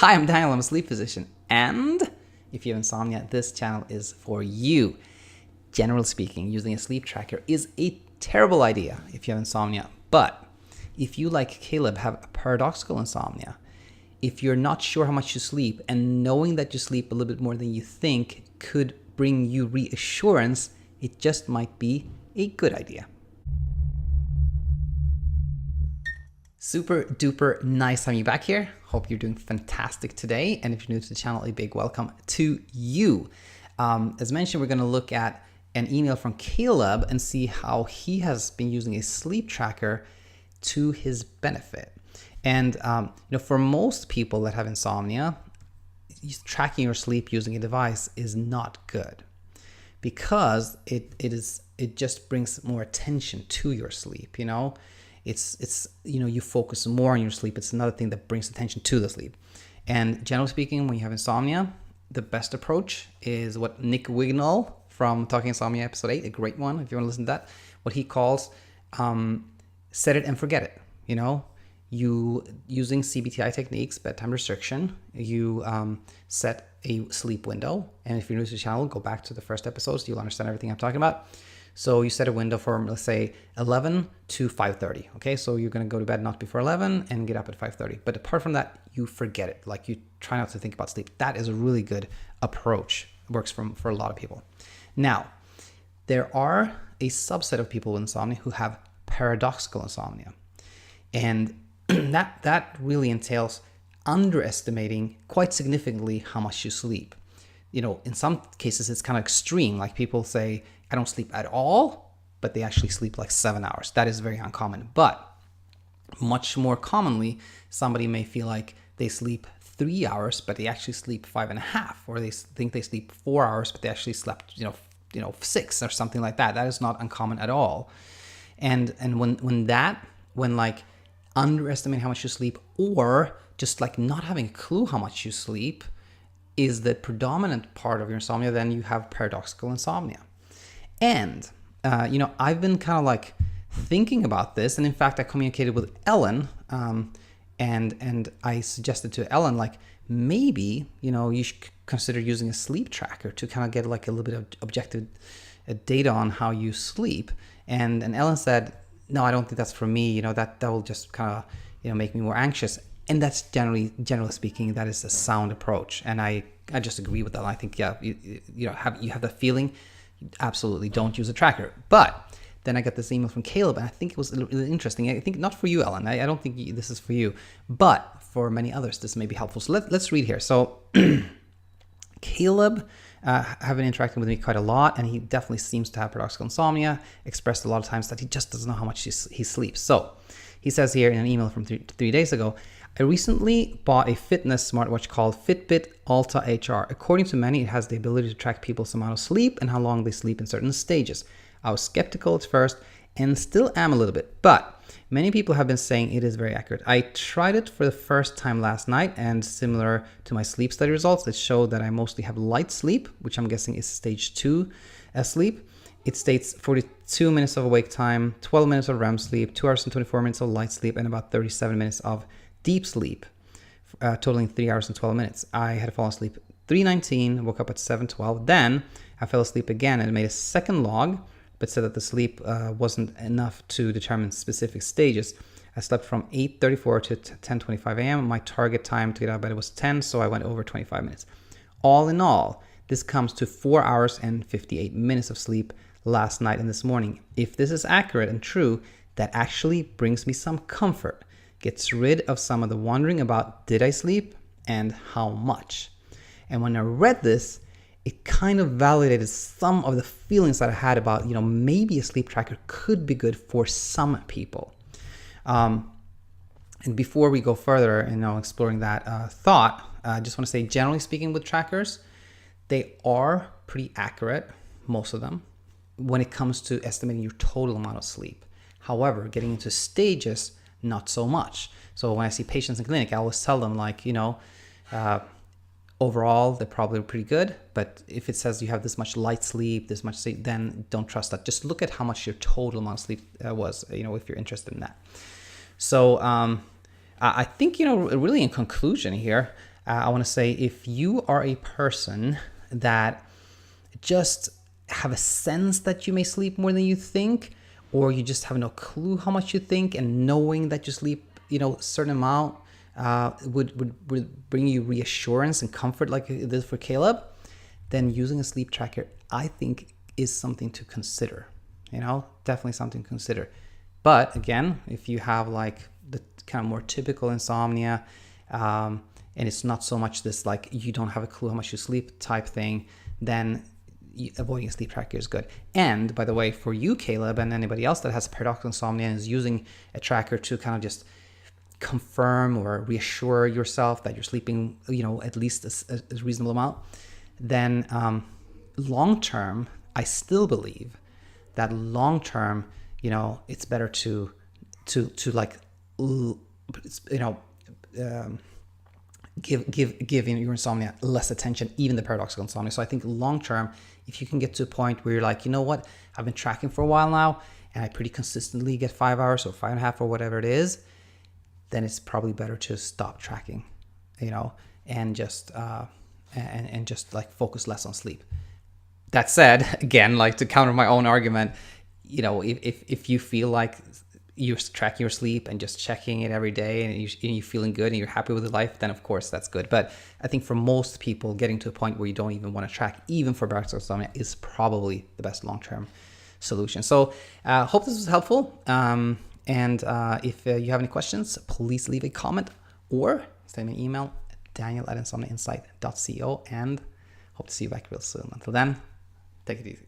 Hi, I'm Daniel. I'm a sleep physician. And if you have insomnia, this channel is for you. Generally speaking, using a sleep tracker is a terrible idea if you have insomnia. But if you, like Kayleb, have a paradoxical insomnia, if you're not sure how much you sleep and knowing that you sleep a little bit more than you think could bring you reassurance, it just might be a good idea. Super duper nice having you back here. Hope you're doing fantastic today. And if you're new to the channel, a big welcome to you. As mentioned, we're going to look at an email from Kayleb and see how he has been using a sleep tracker to his benefit. And for most people that have insomnia, tracking your sleep using a device is not good because it just brings more attention to your sleep. It's you focus more on your sleep. It's another thing that brings attention to the sleep. And generally speaking, when you have insomnia, the best approach is what Nick Wignall from Talking Insomnia episode 8, a great one if you want to listen to that, what he calls set it and forget it. You using CBTI techniques, bedtime restriction, you set a sleep window. And if you're new to the channel, go back to the first episodes, you'll understand everything I'm talking about. So you set a window from, let's say, 11 to 5:30. Okay, so you're going to go to bed not before 11 and get up at 5:30. But apart from that, you forget it. Like, you try not to think about sleep. That is a really good approach. It works for a lot of people. Now, there are a subset of people with insomnia who have paradoxical insomnia. And that really entails underestimating quite significantly how much you sleep. In some cases, it's kind of extreme. Like, people say, I don't sleep at all, but they actually sleep like 7 hours. That is very uncommon. But much more commonly, somebody may feel like they sleep 3 hours, but they actually sleep 5.5, or they think they sleep 4 hours, but they actually slept, 6 or something like that. That is not uncommon at all. And when like underestimating how much you sleep, or just like not having a clue how much you sleep, is the predominant part of your insomnia, then you have paradoxical insomnia. And, I've been kind of like thinking about this. And in fact, I communicated with Ellen and I suggested to Ellen, like, maybe, you should consider using a sleep tracker to kind of get like a little bit of objective data on how you sleep. And Ellen said, no, I don't think that's for me. That will just kind of, make me more anxious. And that's generally speaking, that is a sound approach. And I just agree with that. I think, yeah, you have that feeling. Absolutely don't use a tracker. But then I got this email from Kayleb, and I think it was really interesting. I think not for you, Ellen. I don't think this is for you, but for many others, this may be helpful. So let's read here. So Kayleb have been interacting with me quite a lot, and he definitely seems to have paradoxical insomnia, expressed a lot of times that he just doesn't know how much he sleeps. So he says here in an email from three days ago, I recently bought a fitness smartwatch called Fitbit Alta HR. According to many, it has the ability to track people's amount of sleep and how long they sleep in certain stages. I was skeptical at first and still am a little bit, but many people have been saying it is very accurate. I tried it for the first time last night, and similar to my sleep study results, it showed that I mostly have light sleep, which I'm guessing is stage 2 sleep. It states 42 minutes of awake time, 12 minutes of REM sleep, 2 hours and 24 minutes of light sleep, and about 37 minutes of deep sleep, totaling 3 hours and 12 minutes. I had fallen asleep 3:19, woke up at 7:12. Then I fell asleep again and made a second log, but said that the sleep wasn't enough to determine specific stages. I slept from 8:34 to 10:25 a.m. My target time to get out of bed was 10, so I went over 25 minutes. All in all, this comes to 4 hours and 58 minutes of sleep last night and this morning. If this is accurate and true, that actually brings me some comfort. Gets rid of some of the wondering about, did I sleep and how much? And when I read this, it kind of validated some of the feelings that I had about, maybe a sleep tracker could be good for some people. And before we go further and exploring that thought, I just want to say, generally speaking, with trackers, they are pretty accurate, most of them, when it comes to estimating your total amount of sleep. However, getting into stages, not so much. So when I see patients in clinic, I always tell them, like, overall, they're probably pretty good. But if it says you have this much light sleep, this much sleep, then don't trust that. Just look at how much your total amount of sleep was, if you're interested in that. So I think, really in conclusion here, I want to say if you are a person that just have a sense that you may sleep more than you think, or you just have no clue how much you think, and knowing that you sleep, a certain amount would bring you reassurance and comfort like it did for Kayleb, then using a sleep tracker, I think, is something to consider. Definitely something to consider. But again, if you have like the kind of more typical insomnia, and it's not so much this like you don't have a clue how much you sleep type thing, then avoiding a sleep tracker is good. And by the way, for you, Kayleb, and anybody else that has paradoxical insomnia and is using a tracker to kind of just confirm or reassure yourself that you're sleeping, at least a reasonable amount, then long term, I still believe that long term, it's better to like, give your insomnia less attention, even the paradoxical insomnia. So I think long term, if you can get to a point where you're like, you know what, I've been tracking for a while now, and I pretty consistently get 5 hours or 5.5 or whatever it is, then it's probably better to stop tracking, and just like focus less on sleep. That said, again, like to counter my own argument, if you feel like you're tracking your sleep and just checking it every day and you're feeling good and you're happy with your life, then of course that's good. But I think for most people, getting to a point where you don't even want to track, even for paradoxical insomnia, is probably the best long-term solution. So hope this was helpful. And if you have any questions, please leave a comment or send me an email, daniel@insomniainsight.co, and hope to see you back real soon. Until then, take it easy.